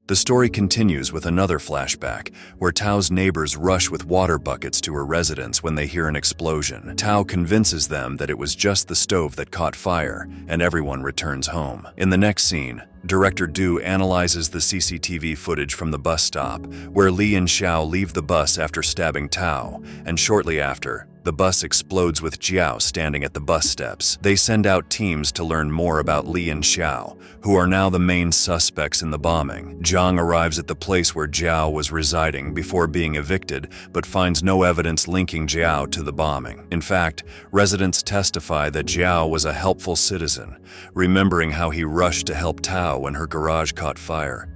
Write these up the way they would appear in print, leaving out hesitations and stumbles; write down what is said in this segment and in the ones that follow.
The story continues with another flashback, where Tao's neighbors rush with water buckets to her residence when they hear an explosion. Tao convinces them that it was just the stove that caught fire, and everyone returns home. In the next scene, Director Du analyzes the CCTV footage from the bus stop, where Li and Xiao leave the bus after stabbing Tao, and shortly after, the bus explodes with Jiao standing at the bus steps. They send out teams to learn more about Li and Xiao, who are now the main suspects in the bombing. Zhang arrives at the place where Jiao was residing before being evicted, but finds no evidence linking Jiao to the bombing. In fact, residents testify that Jiao was a helpful citizen, remembering how he rushed to help Tao when her garage caught fire.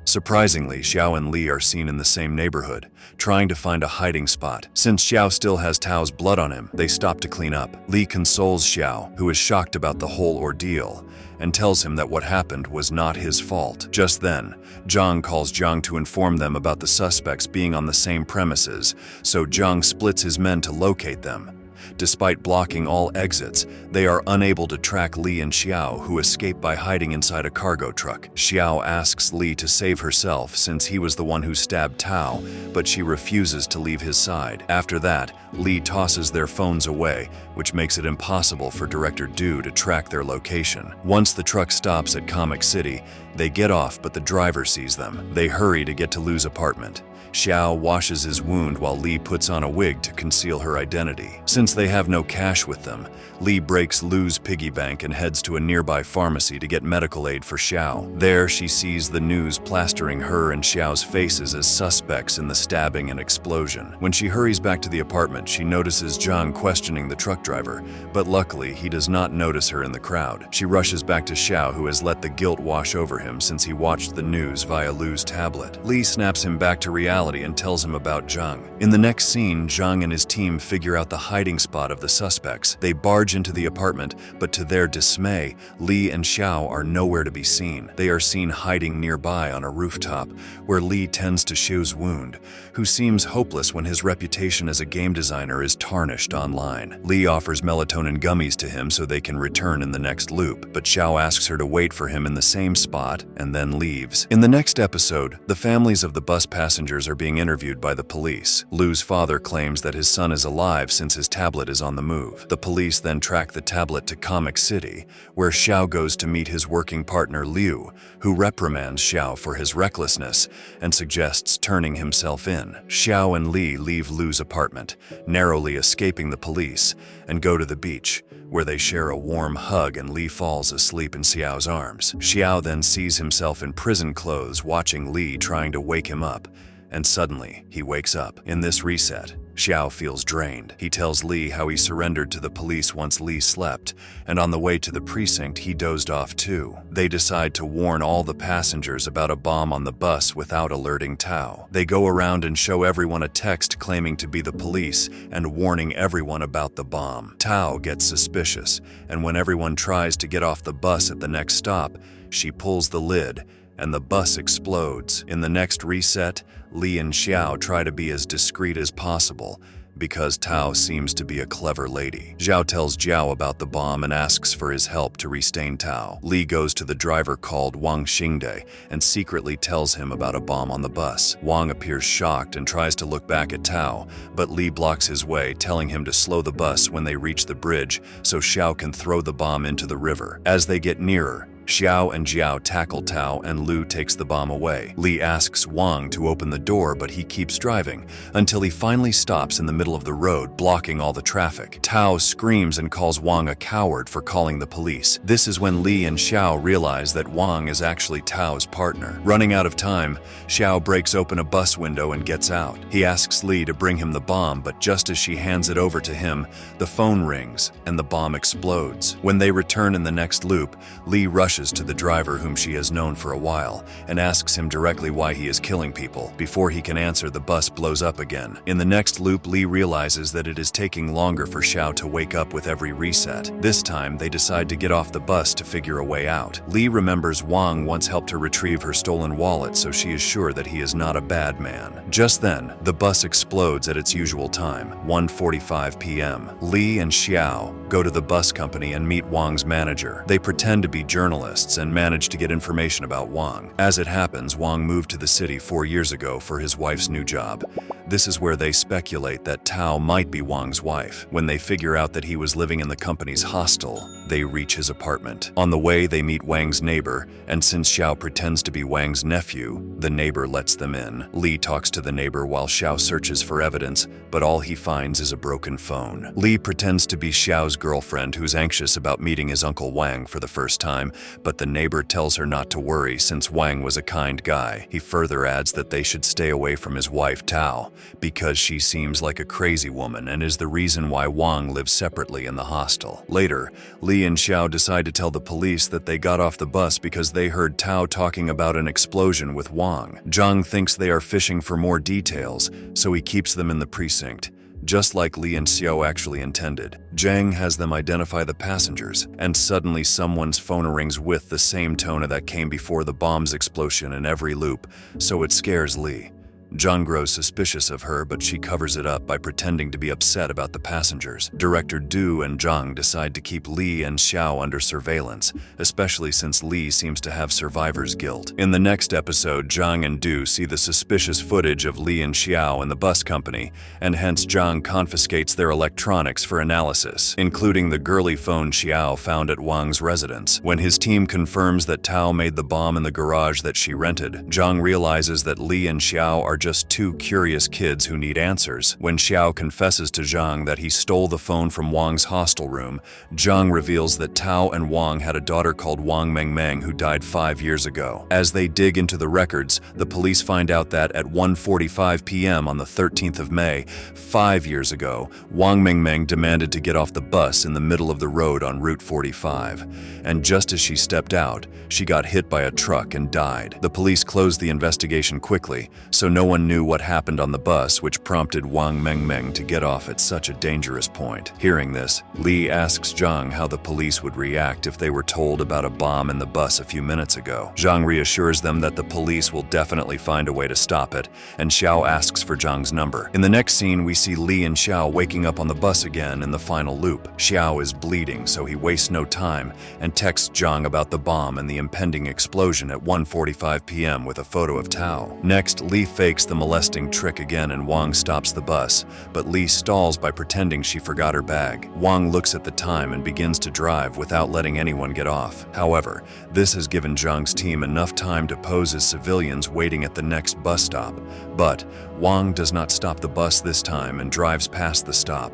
Surprisingly, Xiao and Li are seen in the same neighborhood, trying to find a hiding spot. Since Xiao still has Tao's blood on him, they stop to clean up. Li consoles Xiao, who is shocked about the whole ordeal, and tells him that what happened was not his fault. Just then, Zhang calls Zhang to inform them about the suspects being on the same premises, so Zhang splits his men to locate them. Despite blocking all exits, they are unable to track Li and Xiao, who escape by hiding inside a cargo truck. Xiao asks Li to save herself since he was the one who stabbed Tao, but she refuses to leave his side. After that, Li tosses their phones away, which makes it impossible for Director Du to track their location. Once the truck stops at Comic City, they get off, but the driver sees them. They hurry to get to Lu's apartment. Xiao washes his wound while Li puts on a wig to conceal her identity. Since they have no cash with them, Li breaks Lu's piggy bank and heads to a nearby pharmacy to get medical aid for Xiao. There, she sees the news plastering her and Xiao's faces as suspects in the stabbing and explosion. When she hurries back to the apartment, she notices Zhang questioning the truck driver, but luckily he does not notice her in the crowd. She rushes back to Xiao, who has let the guilt wash over him since he watched the news via Lu's tablet. Li snaps him back to reality and tells him about Zhang. In the next scene, Zhang and his team figure out the hiding spot of the suspects. They barge into the apartment, but to their dismay, Li and Xiao are nowhere to be seen. They are seen hiding nearby on a rooftop, where Li tends to Xiu's wound, who seems hopeless when his reputation as a game designer is tarnished online. Li offers melatonin gummies to him so they can return in the next loop, but Xiao asks her to wait for him in the same spot and then leaves. In the next episode, the families of the bus passengers are being interviewed by the police. Lu's father claims that his son is alive since his tablet is on the move. The police then track the tablet to Comic City, where Xiao goes to meet his working partner Liu, who reprimands Xiao for his recklessness and suggests turning himself in. Xiao and Li leave Lu's apartment, narrowly escaping the police, and go to the beach, where they share a warm hug and Li falls asleep in Xiao's arms. Xiao then sees himself in prison clothes watching Li trying to wake him up, and suddenly he wakes up. In this reset, Xiao feels drained. He tells Li how he surrendered to the police once Li slept, and on the way to the precinct he dozed off too. They decide to warn all the passengers about a bomb on the bus without alerting Tao. They go around and show everyone a text claiming to be the police and warning everyone about the bomb. Tao gets suspicious, and when everyone tries to get off the bus at the next stop, she pulls the lid and the bus explodes. In the next reset, Li and Xiao try to be as discreet as possible because Tao seems to be a clever lady. Xiao tells Jiao about the bomb and asks for his help to restain Tao. Li goes to the driver called Wang Xingde and secretly tells him about a bomb on the bus. Wang appears shocked and tries to look back at Tao, but Li blocks his way, telling him to slow the bus when they reach the bridge so Xiao can throw the bomb into the river. As they get nearer, Xiao and Jiao tackle Tao and Lu takes the bomb away. Li asks Wang to open the door, but he keeps driving until he finally stops in the middle of the road, blocking all the traffic. Tao screams and calls Wang a coward for calling the police. This is when Li and Xiao realize that Wang is actually Tao's partner. Running out of time, Xiao breaks open a bus window and gets out. He asks Li to bring him the bomb, but just as she hands it over to him, the phone rings and the bomb explodes. When they return in the next loop, Li rushes to the driver whom she has known for a while and asks him directly why he is killing people. Before he can answer, the bus blows up again. In the next loop, Li realizes that it is taking longer for Xiao to wake up with every reset. This time, they decide to get off the bus to figure a way out. Li remembers Wang once helped her retrieve her stolen wallet, so she is sure that he is not a bad man. Just then, the bus explodes at its usual time, 1:45 p.m. Li and Xiao go to the bus company and meet Wang's manager. They pretend to be journalists journalists and manage to get information about Wang. As it happens, Wang moved to the city 4 years ago for his wife's new job. This is where they speculate that Tao might be Wang's wife. When they figure out that he was living in the company's hostel, they reach his apartment. On the way, they meet Wang's neighbor, and since Xiao pretends to be Wang's nephew, the neighbor lets them in. Li talks to the neighbor while Xiao searches for evidence, but all he finds is a broken phone. Li pretends to be Xiao's girlfriend who's anxious about meeting his uncle Wang for the first time, but the neighbor tells her not to worry since Wang was a kind guy. He further adds that they should stay away from his wife Tao, because she seems like a crazy woman and is the reason why Wang lives separately in the hostel. Later, Li and Xiao decide to tell the police that they got off the bus because they heard Tao talking about an explosion with Wang. Zhang thinks they are fishing for more details, so he keeps them in the precinct, just like Li and Xiao actually intended. Zhang has them identify the passengers, and suddenly someone's phone rings with the same tone that came before the bomb's explosion in every loop, so it scares Li. Zhang grows suspicious of her, but she covers it up by pretending to be upset about the passengers. Director Du and Zhang decide to keep Li and Xiao under surveillance, especially since Li seems to have survivor's guilt. In the next episode, Zhang and Du see the suspicious footage of Li and Xiao in the bus company, and hence Zhang confiscates their electronics for analysis, including the girly phone Xiao found at Wang's residence. When his team confirms that Tao made the bomb in the garage that she rented, Zhang realizes that Li and Xiao are just two curious kids who need answers. When Xiao confesses to Zhang that he stole the phone from Wang's hostel room, Zhang reveals that Tao and Wang had a daughter called Wang Mengmeng who died 5 years ago. As they dig into the records, the police find out that at 1:45 p.m. on the 13th of May, 5 years ago, Wang Mengmeng demanded to get off the bus in the middle of the road on Route 45. And just as she stepped out, she got hit by a truck and died. The police closed the investigation quickly, so no one knew what happened on the bus, which prompted Wang Mengmeng to get off at such a dangerous point. Hearing this, Li asks Zhang how the police would react if they were told about a bomb in the bus a few minutes ago. Zhang reassures them that the police will definitely find a way to stop it, and Xiao asks for Zhang's number. In the next scene, we see Li and Xiao waking up on the bus again in the final loop. Xiao is bleeding, so he wastes no time and texts Zhang about the bomb and the impending explosion at 1:45 p.m. with a photo of Tao. Next, Li fakes the molesting trick again and Wang stops the bus, but Li stalls by pretending she forgot her bag. Wang looks at the time and begins to drive without letting anyone get off. However, this has given Zhang's team enough time to pose as civilians waiting at the next bus stop. But Wang does not stop the bus this time and drives past the stop.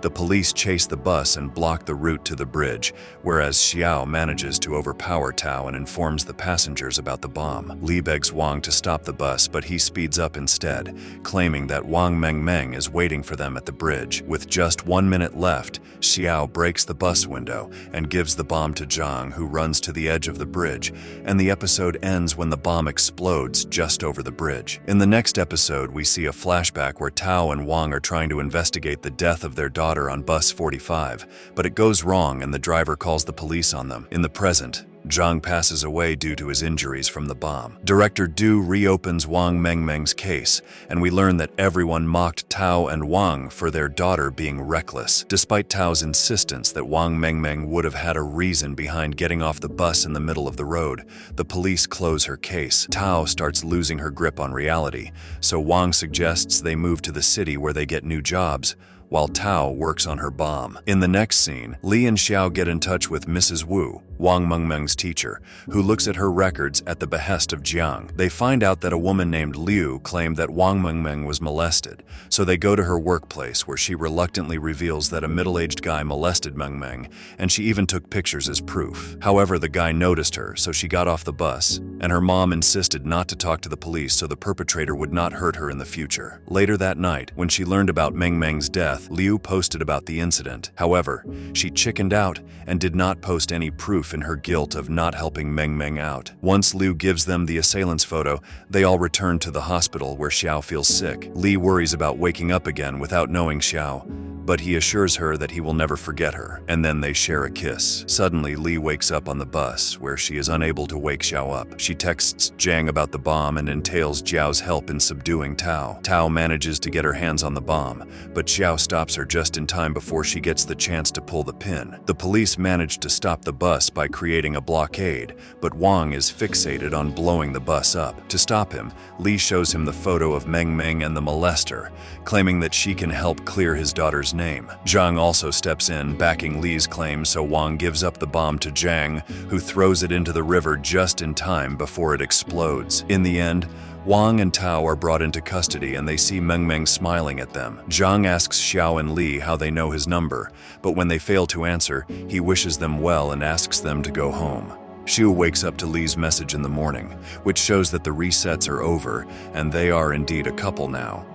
The police chase the bus and block the route to the bridge, whereas Xiao manages to overpower Tao and informs the passengers about the bomb. Li begs Wang to stop the bus, but he speeds up instead, claiming that Wang Mengmeng is waiting for them at the bridge. With just 1 minute left, Xiao breaks the bus window and gives the bomb to Zhang, who runs to the edge of the bridge, and the episode ends when the bomb explodes just over the bridge. In the next episode, we see a flashback where Tao and Wang are trying to investigate the death of their daughter on bus 45, but it goes wrong and the driver calls the police on them. In the present, Zhang passes away due to his injuries from the bomb. Director Du reopens Wang Mengmeng's case, and we learn that everyone mocked Tao and Wang for their daughter being reckless. Despite Tao's insistence that Wang Mengmeng would have had a reason behind getting off the bus in the middle of the road, the police close her case. Tao starts losing her grip on reality, so Wang suggests they move to the city where they get new jobs, while Tao works on her bomb. In the next scene, Li and Xiao get in touch with Mrs. Wu, Wang Mengmeng's teacher, who looks at her records at the behest of Jiang. They find out that a woman named Liu claimed that Wang Mengmeng was molested, so they go to her workplace where she reluctantly reveals that a middle-aged guy molested Mengmeng, and she even took pictures as proof. However, the guy noticed her, so she got off the bus, and her mom insisted not to talk to the police so the perpetrator would not hurt her in the future. Later that night, when she learned about Mengmeng's death, Liu posted about the incident. However, she chickened out and did not post any proof in her guilt of not helping Mengmeng out. Once Liu gives them the assailant's photo, they all return to the hospital where Xiao feels sick. Li worries about waking up again without knowing Xiao, but he assures her that he will never forget her, and then they share a kiss. Suddenly, Lee wakes up on the bus, where she is unable to wake Xiao up. She texts Jiang about the bomb and entails Jiao's help in subduing Tao. Tao manages to get her hands on the bomb, but Xiao stops her just in time before she gets the chance to pull the pin. The police manage to stop the bus by creating a blockade, but Wang is fixated on blowing the bus up. To stop him, Lee shows him the photo of Meng Meng and the molester, claiming that she can help clear his daughter's name. Zhang also steps in, backing Lee's claim, so Wang gives up the bomb to Jiang, who throws it into the river just in time before it explodes. In the end, Wang and Tao are brought into custody and they see Meng Meng smiling at them. Zhang asks Xiao and Li how they know his number, but when they fail to answer, he wishes them well and asks them to go home. Xiu wakes up to Li's message in the morning, which shows that the resets are over and they are indeed a couple now.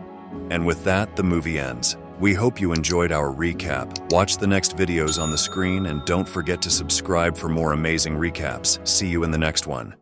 And with that, the movie ends. We hope you enjoyed our recap. Watch the next videos on the screen and don't forget to subscribe for more amazing recaps. See you in the next one.